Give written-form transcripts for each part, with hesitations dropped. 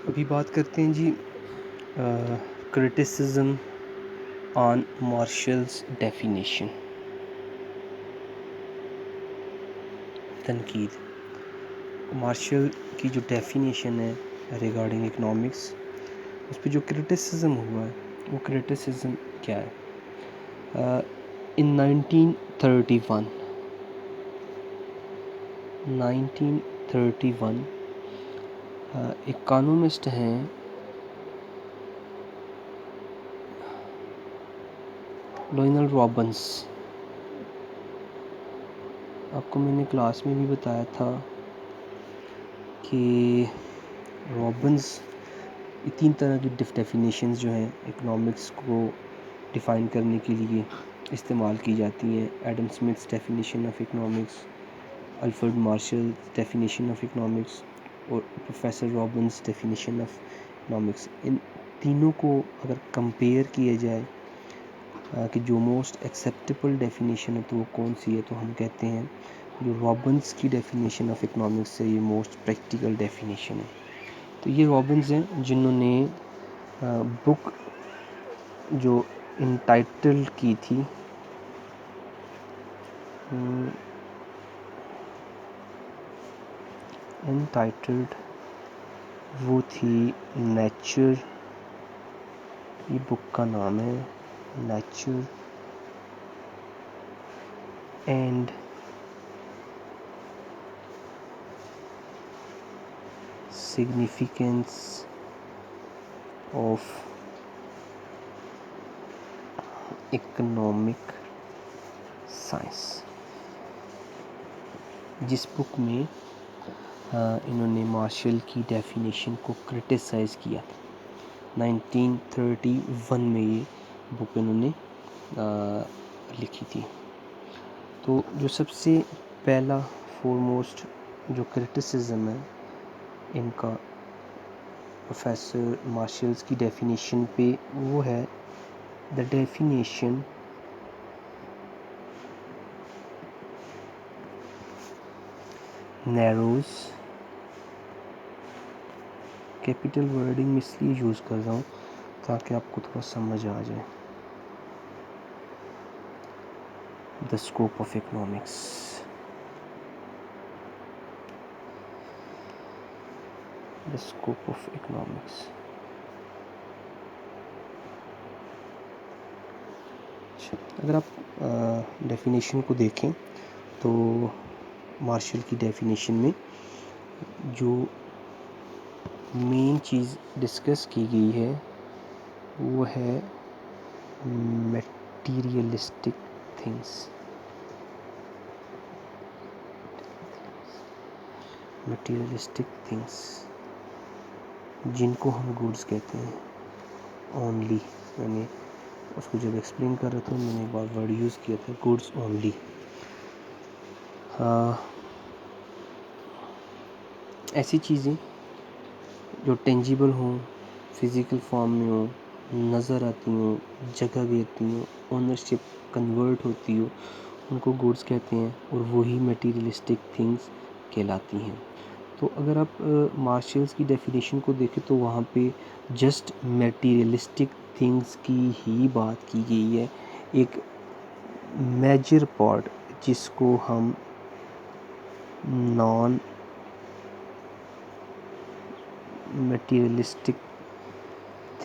अभी बात करते हैं जी क्रिटिसिज्म ऑन मार्शल्स डेफिनेशन। तनकीद मार्शल की जो डेफिनेशन है रिगार्डिंग इकोनॉमिक्स, उस पर जो क्रिटिसिज्म हुआ है वो क्रिटिसिज्म क्या है। इन 1931 एक कानूनिस्ट हैं लोयनल रॉबिन्स। आपको मैंने क्लास में भी बताया था कि रॉबिन्स 3 तरह की डेफिनेशंस जो हैं इकोनॉमिक्स को डिफ़ाइन करने के लिए इस्तेमाल की जाती हैं। Adam Smith's definition of economics, Alfred Marshall definition of economics और professor Robbins definition of economics. इन तीनों को अगर कंपेयर किया जाए कि जो मोस्ट एक्सेप्टेबल डेफिनेशन है तो वो कौन सी है, तो हम कहते हैं जो रॉबिन्स की डेफिनेशन ऑफ इकोनॉमिक्स से ये मोस्ट प्रैक्टिकल डेफिनेशन है। तो ये रॉबिन्स हैं जिन्होंने बुक जो इंटाइटल्ड की थी इंटाइटल्ड, वो थी नेचर। ये बुक का नाम है nature and significance of economic science. जिस बुक में इन्होंने मार्शल की डेफिनेशन को क्रिटिसाइज़ किया था। 1931 में ये बुक इन्होंने लिखी थी। तो जो सबसे पहला फॉरमोस्ट जो क्रिटिसिज्म है इनका प्रोफेसर मार्शल्स की डेफिनेशन पे, वो है the definition narrows. Capital wording में इसलिए यूज़ कर रहा हूँ ताकि आपको थोड़ा समझ आ जाए। The scope of economics, the scope of economics. अगर आप डेफिनेशन को देखें तो मार्शल की डेफिनेशन में जो मेन चीज़ डिस्कस की गई है वो है मटेरियलिस्टिक थिंग्स। मटेरियलिस्टिक थिंग्स जिनको हम गुड्स कहते हैं ओनली। मैंने उसको जब एक्सप्लेन कर रहा था मैंने एक बार वर्ड यूज़ किया था गुड्स ओनली। ऐसी चीज़ें जो टेंजिबल हों, फिज़िकल फॉर्म में हो, नज़र आती हो, जगह घेरती हो, ओनरशिप कन्वर्ट होती हो, उनको गुड्स कहते हैं और वही मटेरियलिस्टिक थिंग्स कहलाती हैं। तो अगर आप मार्शल्स की डेफिनेशन को देखें तो वहाँ पे जस्ट मटेरियलिस्टिक थिंग्स की ही बात की गई है। एक मेजर पार्ट जिसको हम नॉन मटेरियलिस्टिक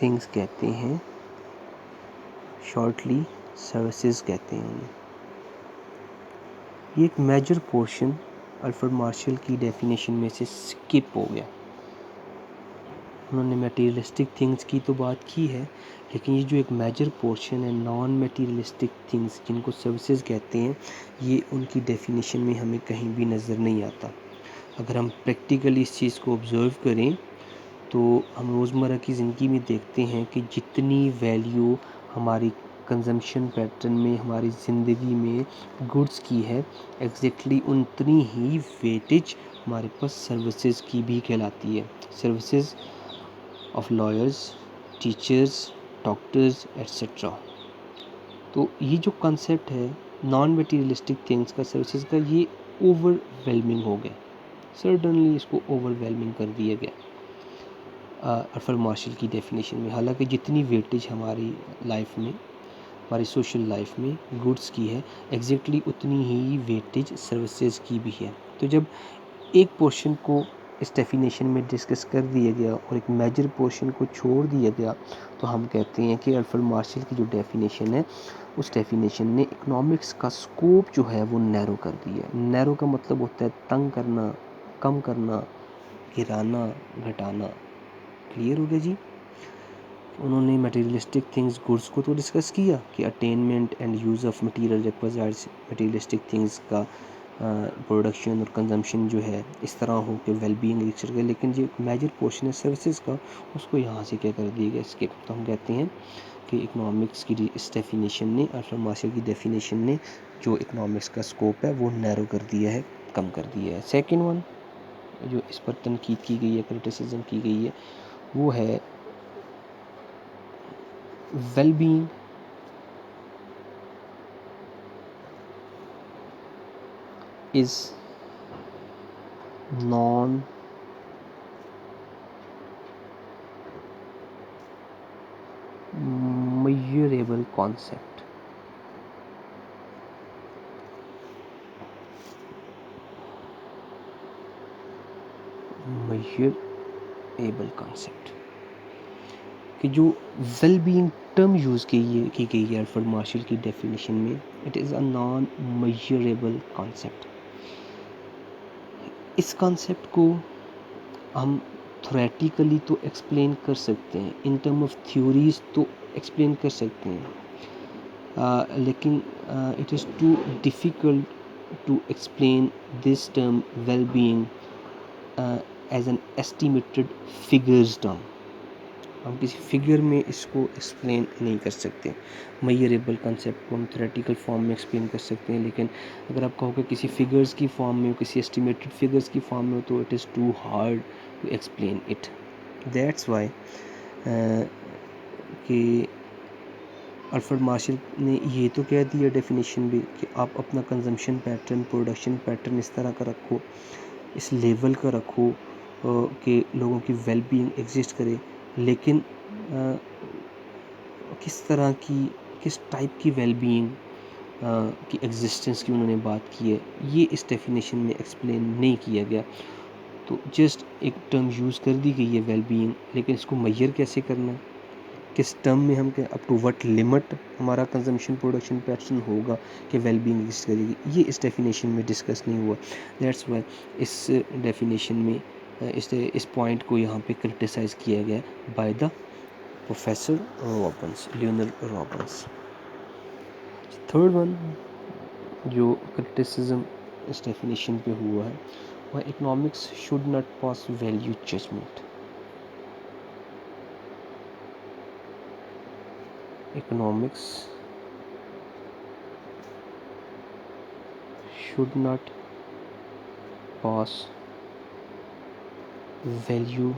थिंग्स कहते हैं, शॉर्टली सर्विसेज कहते हैं उन्हें। ये एक मेजर पोर्शन अल्फ्रेड मार्शल की डेफिनेशन में से स्किप हो गया। उन्होंने मटेरियलिस्टिक थिंग्स की तो बात की है, लेकिन ये जो एक मेजर पोर्शन है नॉन मटेरियलिस्टिक थिंग्स जिनको सर्विसेज कहते हैं, ये उनकी डेफिनेशन में हमें कहीं भी नज़र नहीं आता। अगर हम प्रैक्टिकली इस चीज़ को ऑब्ज़र्व करें तो हम रोज़मर्रा की ज़िंदगी में देखते हैं कि जितनी वैल्यू हमारी कंजम्पशन पैटर्न में, हमारी ज़िंदगी में गुड्स की है, एग्जैक्टली उतनी ही वेटेज हमारे पास सर्विसेज की भी कहलाती है। Services of lawyers, teachers, doctors etcetera. तो ये जो कंसेप्ट है नॉन मटेरियलिस्टिक थिंग्स का, सर्विसेज का, ये ओवरवेलमिंग हो गया। सर्टनली इसको ओवरवेलमिंग कर दिया गया। अल्फ्रेड मार्शल की डेफिनेशन में। हालांकि जितनी वेटेज हमारी लाइफ में, हमारी सोशल लाइफ में गुड्स की है, एग्जैक्टली उतनी ही वेटेज सर्विसेज की भी है। तो जब एक पोर्शन को इस डेफिनेशन में डिस्कस कर दिया गया और एक मेजर पोर्शन को छोड़ दिया गया, तो हम कहते हैं कि अल्फ्रेड मार्शल की जो डेफिनेशन है, उस डेफिनेशन ने इकोनॉमिक्स का स्कोप जो है वो नैरो कर दिया है। नैरो का मतलब होता है तंग करना, कम करना, गिराना, घटाना। क्लियर हो गया जी। उन्होंने मटेरियलिस्टिक थिंग्स, गुड्स को तो डिस्कस किया कि attainment and use of material requires materialistic things का प्रोडक्शन और कंजम्पशन जो है इस तरह हो कि वेलबींग रिच गए। लेकिन जो मेजर पोर्शन है सर्विसेज का, उसको यहाँ से क्या कर दिया गया, स्किप। तो हम कहते हैं कि इकोनॉमिक्स की इस डेफिनेशन ने, अल्फ्रेड मार्शल की डेफिनेशन ने जो इकोनॉमिक्स का स्कोप है वो नैरो कर दिया है, कम कर दिया है। सेकेंड वन जो इस पर तनकीद की गई है, क्रिटिसिज्म की गई है, वो है well-being is non measurable concept. measurable concept कि जो वेल बीइंग टर्म यूज़ की गई है अल्फ्रेड मार्शल की डेफिनेशन में, it is a non measurable concept. इस कॉन्सेप्ट को हम थ्योरेटिकली तो एक्सप्लेन कर सकते हैं, इन टर्म ऑफ थ्योरीज तो एक्सप्लेन कर सकते हैं, लेकिन it is too difficult to explain this term well being as an estimated figures term. हम किसी फिगर में इसको एक्सप्लेन नहीं कर सकते। मेजरेबल कंसेप्ट को हम थ्योरेटिकल फॉर्म में एक्सप्लेन कर सकते हैं, लेकिन अगर आप कहोगे किसी फिगर्स की फॉर्म में हो, किसी एस्टिमेटेड फिगर्स की फॉर्म में हो, तो it is too hard to explain it. That's why कि अल्फ्रेड मार्शल ने ये तो कह दिया डेफिनेशन भी कि आप अपना कंजम्पशन पैटर्न, प्रोडक्शन पैटर्न इस तरह का रखो, इस लेवल का रखो कि लोगों की वेल बीइंग एग्जिस्ट करे। लेकिन किस तरह की, किस टाइप की वेल बीइंग की एग्जिस्टेंस की उन्होंने बात की है, ये इस डेफिनेशन में एक्सप्लेन नहीं किया गया। तो जस्ट एक टर्म यूज़ कर दी गई है वेल बीइंग, लेकिन इसको मेजर कैसे करना है, किस टर्म में हम अप टू व्हाट लिमिट हमारा कंजम्पशन प्रोडक्शन पैटर्न होगा कि वेल बीइंग एग्जिस्ट करेगी, ये इस डेफिनेशन में डिस्कस नहीं हुआ। दैट्स वाई इस डेफिनेशन में इस पॉइंट को यहाँ पे क्रिटिसाइज़ किया गया by the professor Robbins, Lionel Robbins. Third one जो क्रिटिसिज्म इस डेफिनेशन पे हुआ है वह economics should not pass value judgement. Economics should not pass value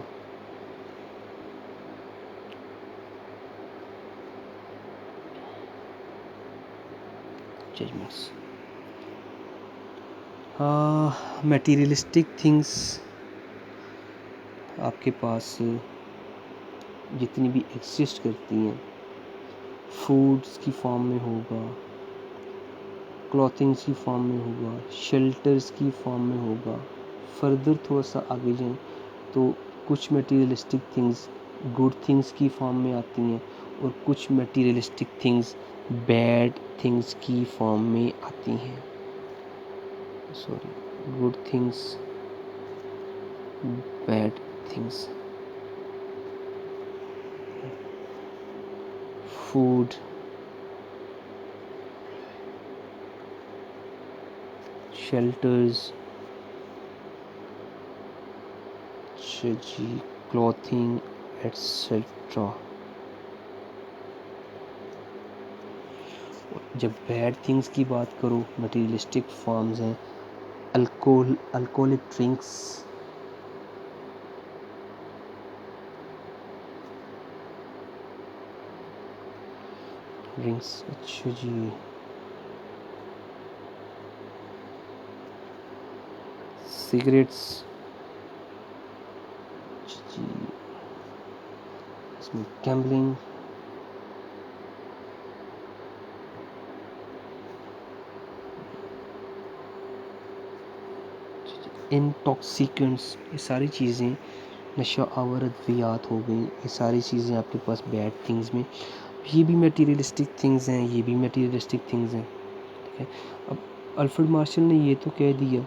judgments. Materialistic things आपके पास जितनी भी एग्जिस्ट करती हैं, फूड्स की फॉर्म में होगा, क्लॉथिंग्स की फॉर्म में होगा, शेल्टर्स की फॉर्म में होगा। फर्दर थोड़ा सा आगे जाएं तो कुछ मटेरियलिस्टिक थिंग्स गुड थिंग्स की फॉर्म में आती हैं और कुछ मटेरियलिस्टिक थिंग्स बैड थिंग्स की फॉर्म में आती हैं। Sorry, good things, bad things, food, shelters, जी, क्लॉथिंग एट्सेट्रा। जब बैड थिंग्स की बात करो, मटेरियलिस्टिक फॉर्म्स हैं, अल्कोहलिक ड्रिंक्स, अच्छा जी, सिगरेट्स जी, इसमें गैम्बलिंग, इंटॉक्सिकेंट्स, ये सारी चीज़ें, नशा आवर अद्वियात हो गई, ये सारी चीज़ें आपके पास बैड थिंग्स में, ये भी मटीरियलिस्टिक थिंग्स हैं, ये भी मटीरियलिस्टिक थिंग्स हैं। ठीक है, अब अल्फ्रेड मार्शल ने ये तो कह दिया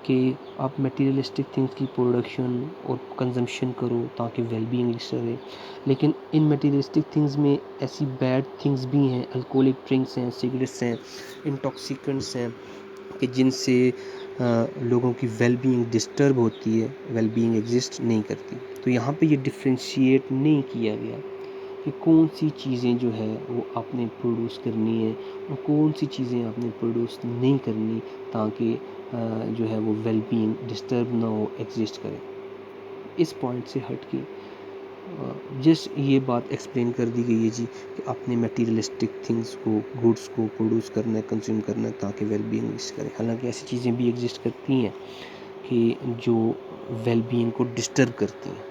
कि आप मटीरियलिस्टिक थिंग्स की प्रोडक्शन और कंजम्पशन करो ताकि वेलबींग रहे, लेकिन इन मटीरियलिस्टिक थिंग्स में ऐसी बैड थिंग्स भी हैं, अल्कोहलिक ड्रिंक्स हैं, सिगरेट्स हैं, इंटॉक्सिकेंट्स हैं कि जिनसे लोगों की वेलबींग डिस्टर्ब होती है, वेलबींग एग्जिस्ट नहीं करती। तो यहाँ पे ये डिफ्रेंशिएट नहीं किया गया कि कौन सी चीज़ें जो है वो आपने प्रोड्यूस करनी है और कौन सी चीज़ें आपने प्रोड्यूस नहीं करनी, ताकि जो है वो वेलबींग डिस्टर्ब ना हो, एग्जिस्ट करे। इस पॉइंट से हट के जस्ट ये बात एक्सप्लेन कर दी गई है जी कि आपने मटीरियलिस्टिक थिंग्स को, गुड्स को प्रोड्यूस करना है, कंज्यूम करना है ताकि वेलबींग एग्जिस्ट करे। हालांकि ऐसी चीज़ें भी एग्जिस्ट करती हैं कि जो वेलबींग को डिस्टर्ब करती हैं।